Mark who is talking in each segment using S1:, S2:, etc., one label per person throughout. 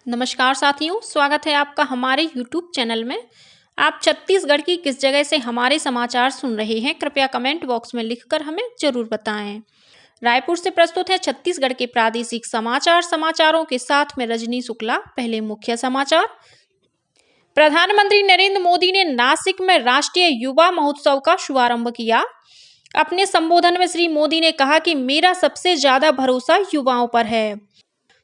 S1: नमस्कार साथियों, स्वागत है आपका हमारे YouTube चैनल में। आप छत्तीसगढ़ की किस जगह से हमारे समाचार सुन रहे हैं, कृपया कमेंट बॉक्स में लिखकर हमें जरूर बताएं। रायपुर से प्रस्तुत है छत्तीसगढ़ के प्रादेशिक समाचार। समाचारों के साथ में रजनी शुक्ला। पहले मुख्य समाचार। प्रधानमंत्री नरेंद्र मोदी ने नासिक में राष्ट्रीय युवा महोत्सव का शुभारंभ किया। अपने संबोधन में श्री मोदी ने कहा कि मेरा सबसे ज्यादा भरोसा युवाओं पर है।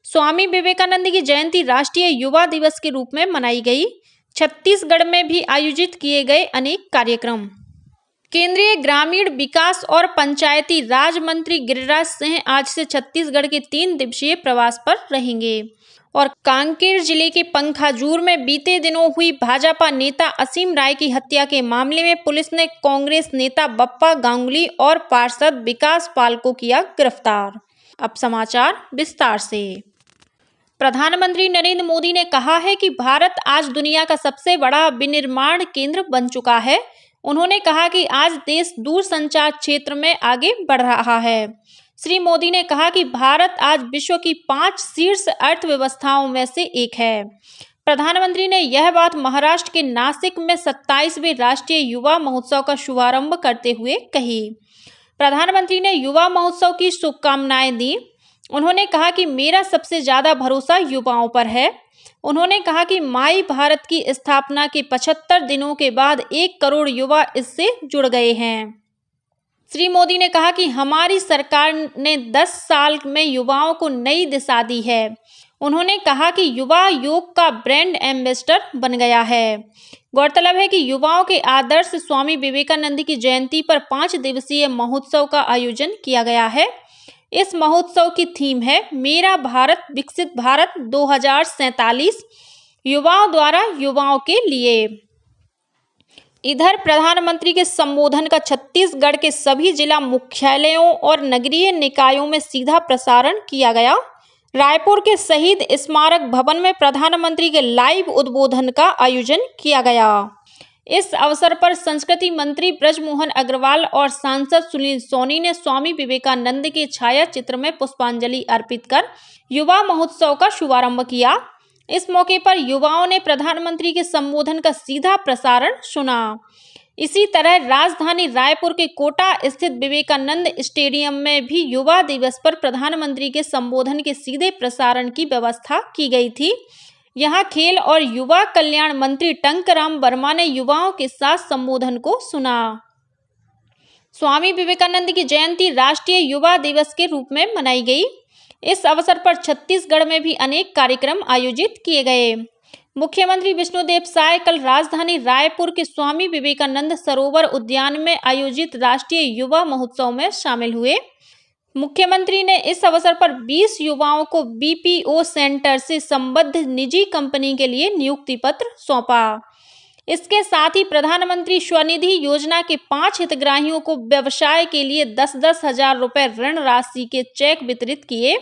S1: स्वामी विवेकानंद की जयंती राष्ट्रीय युवा दिवस के रूप में मनाई गई। छत्तीसगढ़ में भी आयोजित किए गए अनेक कार्यक्रम। केंद्रीय ग्रामीण विकास और पंचायती राज मंत्री गिरिराज सिंह आज से छत्तीसगढ़ के 3 दिवसीय प्रवास पर रहेंगे। और कांकेर जिले के पंखाजूर में बीते दिनों हुई भाजपा नेता असीम राय की हत्या के मामले में पुलिस ने कांग्रेस नेता बप्पा गांगुली और पार्षद विकास पाल को किया गिरफ्तार। अब समाचार विस्तार से। प्रधानमंत्री नरेंद्र मोदी ने कहा है कि भारत आज दुनिया का सबसे बड़ा विनिर्माण केंद्र बन चुका है। उन्होंने कहा कि आज देश दूरसंचार क्षेत्र में आगे बढ़ रहा है। श्री मोदी ने कहा कि भारत आज विश्व की 5 शीर्ष अर्थव्यवस्थाओं में से एक है। प्रधानमंत्री ने यह बात महाराष्ट्र के नासिक में 27वें राष्ट्रीय युवा महोत्सव का शुभारंभ करते हुए कही। प्रधानमंत्री ने युवा महोत्सव की शुभकामनाएं दी। उन्होंने कहा कि मेरा सबसे ज्यादा भरोसा युवाओं पर है। उन्होंने कहा कि माई भारत की स्थापना के 75 दिनों के बाद 1 करोड़ युवा इससे जुड़ गए हैं। श्री मोदी ने कहा कि हमारी सरकार ने 10 साल में युवाओं को नई दिशा दी है। उन्होंने कहा कि युवा योग का ब्रांड एम्बेसडर बन गया है। गौरतलब है कि युवाओं के आदर्श स्वामी विवेकानंद की जयंती पर 5 दिवसीय महोत्सव का आयोजन किया गया है। इस महोत्सव की थीम है मेरा भारत विकसित भारत 2047, युवाओं द्वारा युवाओं के लिए। इधर प्रधानमंत्री के संबोधन का छत्तीसगढ़ के सभी जिला मुख्यालयों और नगरीय निकायों में सीधा प्रसारण किया गया। रायपुर के शहीद स्मारक भवन में प्रधानमंत्री के लाइव उद्बोधन का आयोजन किया गया। इस अवसर पर संस्कृति मंत्री बृजमोहन अग्रवाल और सांसद सुनील सोनी ने स्वामी विवेकानंद के छाया चित्र में पुष्पांजलि अर्पित कर युवा महोत्सव का शुभारंभ किया। इस मौके पर युवाओं ने प्रधानमंत्री के संबोधन का सीधा प्रसारण सुना। इसी तरह राजधानी रायपुर के कोटा स्थित विवेकानंद स्टेडियम में भी युवा दिवस पर प्रधानमंत्री के संबोधन के सीधे प्रसारण की व्यवस्था की गई थी। यहाँ खेल और युवा कल्याण मंत्री टंकराम वर्मा ने युवाओं के साथ संबोधन को सुना। स्वामी विवेकानंद की जयंती राष्ट्रीय युवा दिवस के रूप में मनाई गई। इस अवसर पर छत्तीसगढ़ में भी अनेक कार्यक्रम आयोजित किए गए। मुख्यमंत्री विष्णुदेव साय कल राजधानी रायपुर के स्वामी विवेकानंद सरोवर उद्यान में आयोजित राष्ट्रीय युवा महोत्सव में शामिल हुए। मुख्यमंत्री ने इस अवसर पर 20 युवाओं को बीपीओ सेंटर से संबद्ध निजी कंपनी के लिए नियुक्ति पत्र सौंपा। इसके साथ ही प्रधानमंत्री स्वनिधि योजना के 5 हितग्राहियों को व्यवसाय के लिए 10-10 हजार रुपए ऋण राशि के चेक वितरित किए।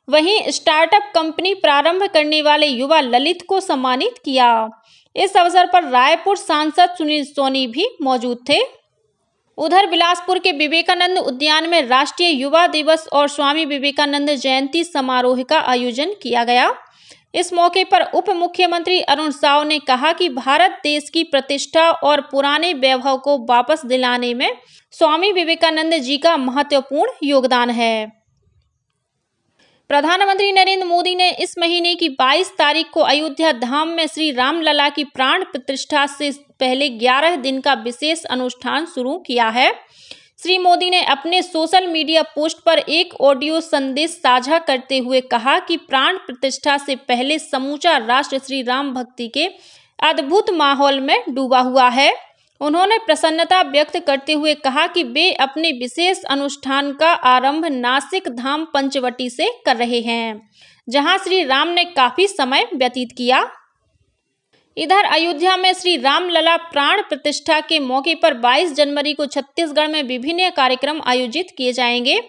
S1: वहीं स्टार्टअप कंपनी प्रारंभ करने वाले युवा ललित को सम्मानित किया। इस अवसर पर रायपुर सांसद सुनील सोनी भी मौजूद थे। उधर बिलासपुर के विवेकानंद उद्यान में राष्ट्रीय युवा दिवस और स्वामी विवेकानंद जयंती समारोह का आयोजन किया गया। इस मौके पर उप मुख्यमंत्री अरुण साव ने कहा कि भारत देश की प्रतिष्ठा और पुराने वैभव को वापस दिलाने में स्वामी विवेकानंद जी का महत्वपूर्ण योगदान है। प्रधानमंत्री नरेंद्र मोदी ने इस महीने की 22 तारीख को अयोध्या धाम में श्री रामलला की प्राण प्रतिष्ठा से पहले 11 दिन का विशेष अनुष्ठान शुरू किया है। श्री मोदी ने अपने सोशल मीडिया पोस्ट पर एक ऑडियो संदेश साझा करते हुए कहा कि प्राण प्रतिष्ठा से पहले समूचा राष्ट्र श्री राम भक्ति के अद्भुत माहौल में डूबा हुआ है। उन्होंने प्रसन्नता व्यक्त करते हुए कहा कि वे अपने विशेष अनुष्ठान का आरंभ नासिक धाम पंचवटी से कर रहे हैं, जहां श्री राम ने काफी समय व्यतीत किया। इधर अयोध्या में श्री रामलला प्राण प्रतिष्ठा के मौके पर 22 जनवरी को छत्तीसगढ़ में विभिन्न कार्यक्रम आयोजित किए जाएंगे।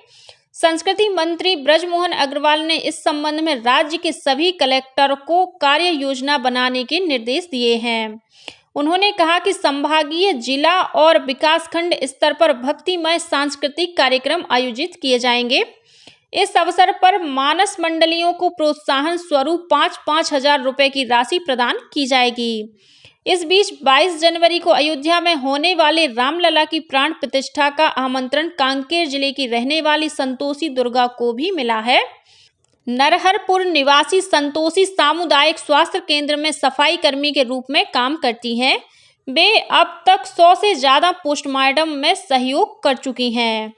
S1: संस्कृति मंत्री बृजमोहन अग्रवाल ने इस संबंध में राज्य के सभी कलेक्टर को कार्य योजना बनाने के निर्देश दिए हैं। उन्होंने कहा कि संभागीय, जिला और विकासखंड स्तर पर भक्तिमय सांस्कृतिक कार्यक्रम आयोजित किए जाएंगे। इस अवसर पर मानस मंडलियों को प्रोत्साहन स्वरूप 5-5 हजार रुपए की राशि प्रदान की जाएगी। इस बीच 22 जनवरी को अयोध्या में होने वाले रामलला की प्राण प्रतिष्ठा का आमंत्रण कांकेर जिले की रहने वाली संतोषी दुर्गा को भी मिला है। नरहरपुर निवासी संतोषी सामुदायिक स्वास्थ्य केंद्र में सफाई कर्मी के रूप में काम करती हैं। वे अब तक 100 से ज्यादा पोस्टमार्टम में सहयोग कर चुकी हैं।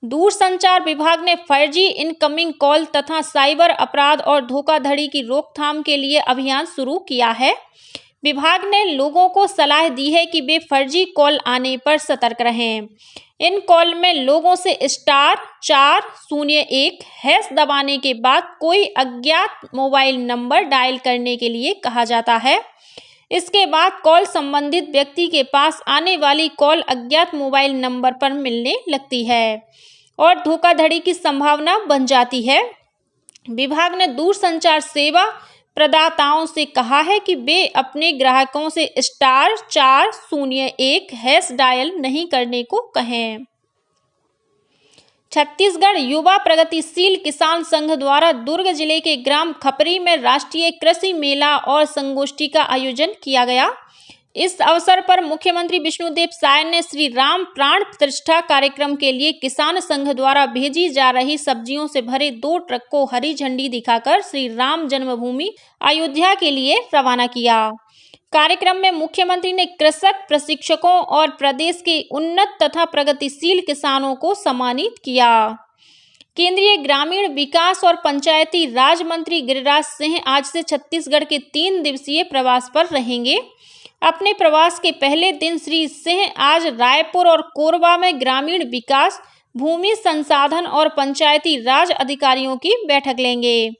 S1: दूरसंचार विभाग ने फर्जी इनकमिंग कॉल तथा साइबर अपराध और धोखाधड़ी की रोकथाम के लिए अभियान शुरू किया है। विभाग ने लोगों को सलाह दी है कि वे फर्जी कॉल आने पर सतर्क रहें। इन कॉल में लोगों से *401# दबाने के बाद कोई अज्ञात मोबाइल नंबर डायल करने के लिए कहा जाता है। इसके बाद कॉल संबंधित व्यक्ति के पास आने वाली कॉल अज्ञात मोबाइल नंबर पर मिलने लगती है और धोखाधड़ी की संभावना बन जाती है। विभाग ने दूरसंचार सेवा प्रदाताओं से कहा है कि वे अपने ग्राहकों से *401# डायल नहीं करने को कहें। छत्तीसगढ़ युवा प्रगतिशील किसान संघ द्वारा दुर्ग जिले के ग्राम खपरी में राष्ट्रीय कृषि मेला और संगोष्ठी का आयोजन किया गया। इस अवसर पर मुख्यमंत्री विष्णुदेव साय ने श्री राम प्राण प्रतिष्ठा कार्यक्रम के लिए किसान संघ द्वारा भेजी जा रही सब्जियों से भरे 2 ट्रक को हरी झंडी दिखाकर श्री राम जन्मभूमि अयोध्या के लिए रवाना किया। कार्यक्रम में मुख्यमंत्री ने कृषक, प्रशिक्षकों और प्रदेश के उन्नत तथा प्रगतिशील किसानों को सम्मानित किया। केंद्रीय ग्रामीण विकास और पंचायती राज मंत्री गिरिराज सिंह आज से छत्तीसगढ़ के 3 दिवसीय प्रवास पर रहेंगे। अपने प्रवास के पहले दिन श्री सिंह आज रायपुर और कोरबा में ग्रामीण विकास, भूमि संसाधन और पंचायती राज अधिकारियों की बैठक लेंगे।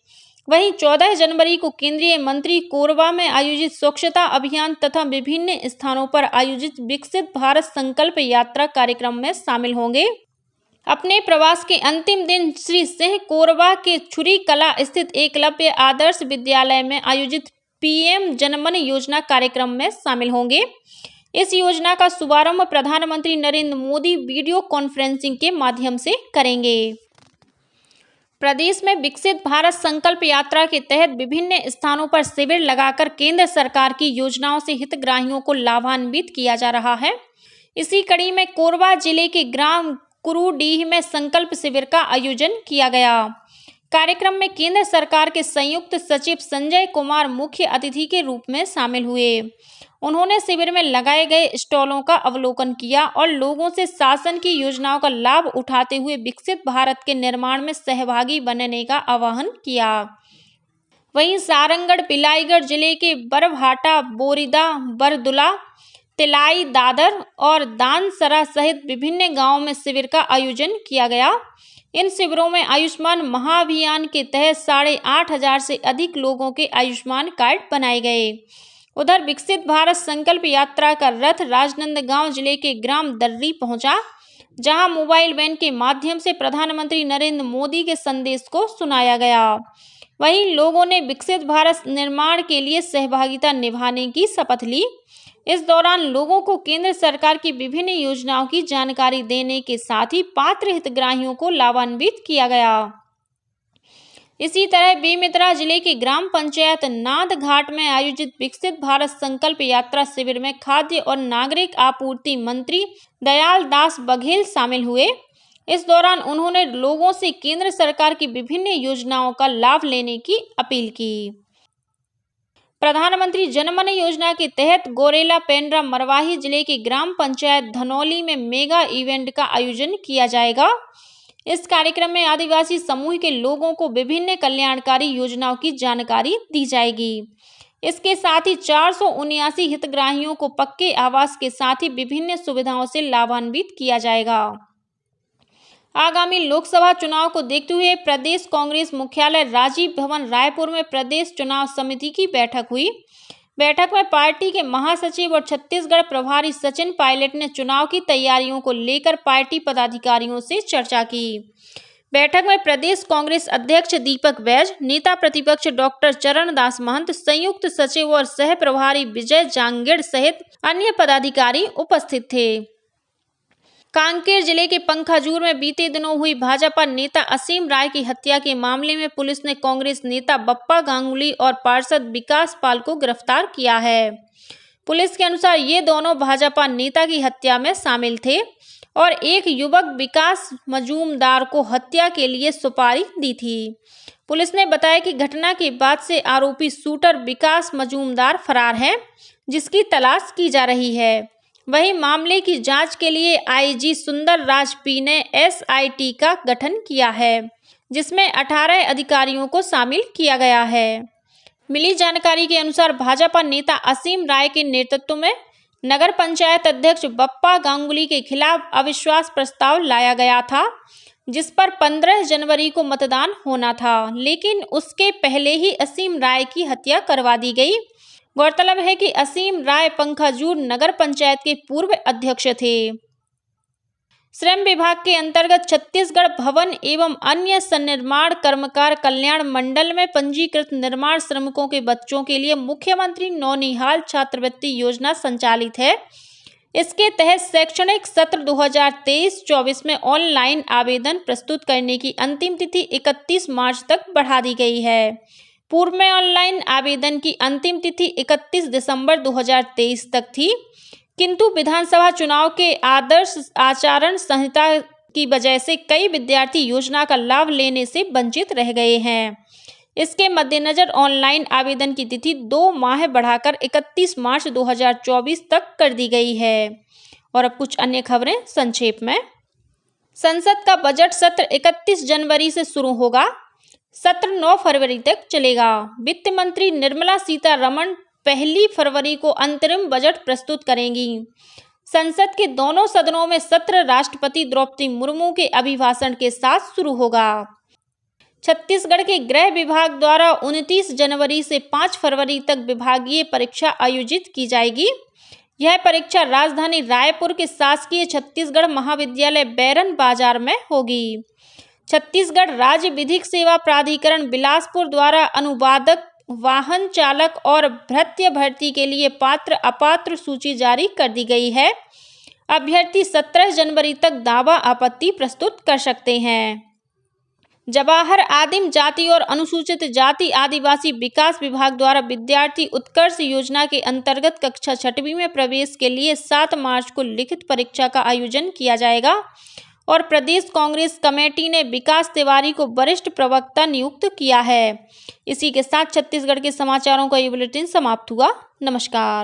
S1: वहीं 14 जनवरी को केंद्रीय मंत्री कोरबा में आयोजित स्वच्छता अभियान तथा विभिन्न स्थानों पर आयोजित विकसित भारत संकल्प यात्रा कार्यक्रम में शामिल होंगे। अपने प्रवास के अंतिम दिन श्री सिंह कोरबा के छुरी कला स्थित एकलव्य आदर्श विद्यालय में आयोजित PM जनमन योजना कार्यक्रम में शामिल होंगे। इस योजना का शुभारंभ प्रधानमंत्री नरेंद्र मोदी वीडियो कॉन्फ्रेंसिंग के माध्यम से करेंगे। प्रदेश में विकसित भारत संकल्प यात्रा के तहत विभिन्न स्थानों पर शिविर लगाकर केंद्र सरकार की योजनाओं से हितग्राहियों को लाभान्वित किया जा रहा है। इसी कड़ी में कोरबा जिले के ग्राम कुरुडीह में संकल्प शिविर का आयोजन किया गया। कार्यक्रम में केंद्र सरकार के संयुक्त सचिव संजय कुमार मुख्य अतिथि के रूप में शामिल हुए। उन्होंने शिविर में लगाए गए स्टॉलों का अवलोकन किया और लोगों से शासन की योजनाओं का लाभ उठाते हुए विकसित भारत के निर्माण में सहभागी बनने का आह्वान किया। वहीं सारंगढ़ बिलाईगढ़ जिले के बरभाटा, बोरिदा, बरदुला, तिलाई, दादर और दानसरा सहित विभिन्न गांवों में शिविर का आयोजन किया गया। इन शिविरों में आयुष्मान महाअभियान के तहत 8,500 से अधिक लोगों के आयुष्मान कार्ड बनाए गए। उधर विकसित भारत संकल्प यात्रा का रथ राजनांदगांव जिले के ग्राम दर्री पहुंचा, जहां मोबाइल वैन के माध्यम से प्रधानमंत्री नरेंद्र मोदी के संदेश को सुनाया गया। वहीं लोगों ने विकसित भारत निर्माण के लिए सहभागिता निभाने की शपथ ली। इस दौरान लोगों को केंद्र सरकार की विभिन्न योजनाओं की जानकारी देने के साथ ही पात्र हितग्राहियों को लाभान्वित किया गया। इसी तरह बेमेतरा जिले के ग्राम पंचायत नाद घाट में आयोजित विकसित भारत संकल्प यात्रा शिविर में खाद्य और नागरिक आपूर्ति मंत्री दयाल दास बघेल शामिल हुए। इस दौरान उन्होंने लोगों से केंद्र सरकार की विभिन्न योजनाओं का लाभ लेने की अपील की। प्रधानमंत्री जनमन योजना के तहत गोरेला पेंड्रा मरवाही जिले के ग्राम पंचायत धनौली में मेगा इवेंट का आयोजन किया जाएगा। इस कार्यक्रम में आदिवासी समूह के लोगों को विभिन्न कल्याणकारी योजनाओं की जानकारी दी जाएगी। इसके साथ ही 479 हितग्राहियों को पक्के आवास के साथ ही विभिन्न सुविधाओं से लाभान्वित किया जाएगा। आगामी लोकसभा चुनाव को देखते हुए प्रदेश कांग्रेस मुख्यालय राजीव भवन रायपुर में प्रदेश चुनाव समिति की बैठक हुई। बैठक में पार्टी के महासचिव और छत्तीसगढ़ प्रभारी सचिन पायलट ने चुनाव की तैयारियों को लेकर पार्टी पदाधिकारियों से चर्चा की। बैठक में प्रदेश कांग्रेस अध्यक्ष दीपक बैज, नेता प्रतिपक्ष डॉक्टर चरणदास महंत, संयुक्त सचिव और सह प्रभारी विजय जांगेड़ सहित अन्य पदाधिकारी उपस्थित थे। कांकेर जिले के पंखाजूर में बीते दिनों हुई भाजपा नेता असीम राय की हत्या के मामले में पुलिस ने कांग्रेस नेता बप्पा गांगुली और पार्षद विकास पाल को गिरफ्तार किया है। पुलिस के अनुसार ये दोनों भाजपा नेता की हत्या में शामिल थे और एक युवक विकास मजूमदार को हत्या के लिए सुपारी दी थी। पुलिस ने बताया कि घटना के बाद से आरोपी शूटर विकास मजूमदार फरार है, जिसकी तलाश की जा रही है। वहीं मामले की जांच के लिए आईजी सुंदर राज पी ने एसआईटी का गठन किया है, जिसमें 18 अधिकारियों को शामिल किया गया है। मिली जानकारी के अनुसार भाजपा नेता असीम राय के नेतृत्व में नगर पंचायत अध्यक्ष बप्पा गांगुली के खिलाफ अविश्वास प्रस्ताव लाया गया था, जिस पर 15 जनवरी को मतदान होना था, लेकिन उसके पहले ही असीम राय की हत्या करवा दी गई। गौरतलब है कि असीम राय पंखाजूर नगर पंचायत के पूर्व अध्यक्ष थे। श्रम विभाग के अंतर्गत छत्तीसगढ़ भवन एवं अन्य सन्निर्माण कर्मकार कल्याण मंडल में पंजीकृत निर्माण श्रमिकों के बच्चों के लिए मुख्यमंत्री नौनिहाल छात्रवृत्ति योजना संचालित है। इसके तहत शैक्षणिक सत्र 2023-24 में ऑनलाइन आवेदन प्रस्तुत करने की अंतिम तिथि 31 मार्च तक बढ़ा दी गई है। पूर्व में ऑनलाइन आवेदन की अंतिम तिथि 31 दिसंबर 2023 तक थी, किंतु विधानसभा चुनाव के आदर्श आचरण संहिता की वजह से कई विद्यार्थी योजना का लाभ लेने से वंचित रह गए हैं। इसके मद्देनजर ऑनलाइन आवेदन की तिथि 2 माह बढ़ाकर 31 मार्च 2024 तक कर दी गई है। और अब कुछ अन्य खबरें संक्षेप में। संसद का बजट सत्र 31 जनवरी से शुरू होगा। सत्र 9 फरवरी तक चलेगा। वित्त मंत्री निर्मला सीतारमण 1 फरवरी को अंतरिम बजट प्रस्तुत करेंगी। संसद के दोनों सदनों में सत्र राष्ट्रपति द्रौपदी मुर्मू के अभिभाषण के साथ शुरू होगा। छत्तीसगढ़ के गृह विभाग द्वारा 29 जनवरी से 5 फरवरी तक विभागीय परीक्षा आयोजित की जाएगी। यह परीक्षा राजधानी रायपुर के शासकीय छत्तीसगढ़ महाविद्यालय बैरन बाजार में होगी। छत्तीसगढ़ राज्य विधिक सेवा प्राधिकरण बिलासपुर द्वारा अनुवादक, वाहन चालक और भृत्य भर्ती के लिए पात्र अपात्र सूची जारी कर दी गई है। अभ्यर्थी 17 जनवरी तक दावा आपत्ति प्रस्तुत कर सकते हैं। जवाहर आदिम जाति और अनुसूचित जाति आदिवासी विकास विभाग द्वारा विद्यार्थी उत्कर्ष योजना के अंतर्गत कक्षा 6वीं में प्रवेश के लिए 7 मार्च को लिखित परीक्षा का आयोजन किया जाएगा और प्रदेश कांग्रेस कमेटी ने विकास तिवारी को वरिष्ठ प्रवक्ता नियुक्त किया है। इसी के साथ छत्तीसगढ़ के समाचारों का ये बुलेटिन समाप्त हुआ। नमस्कार।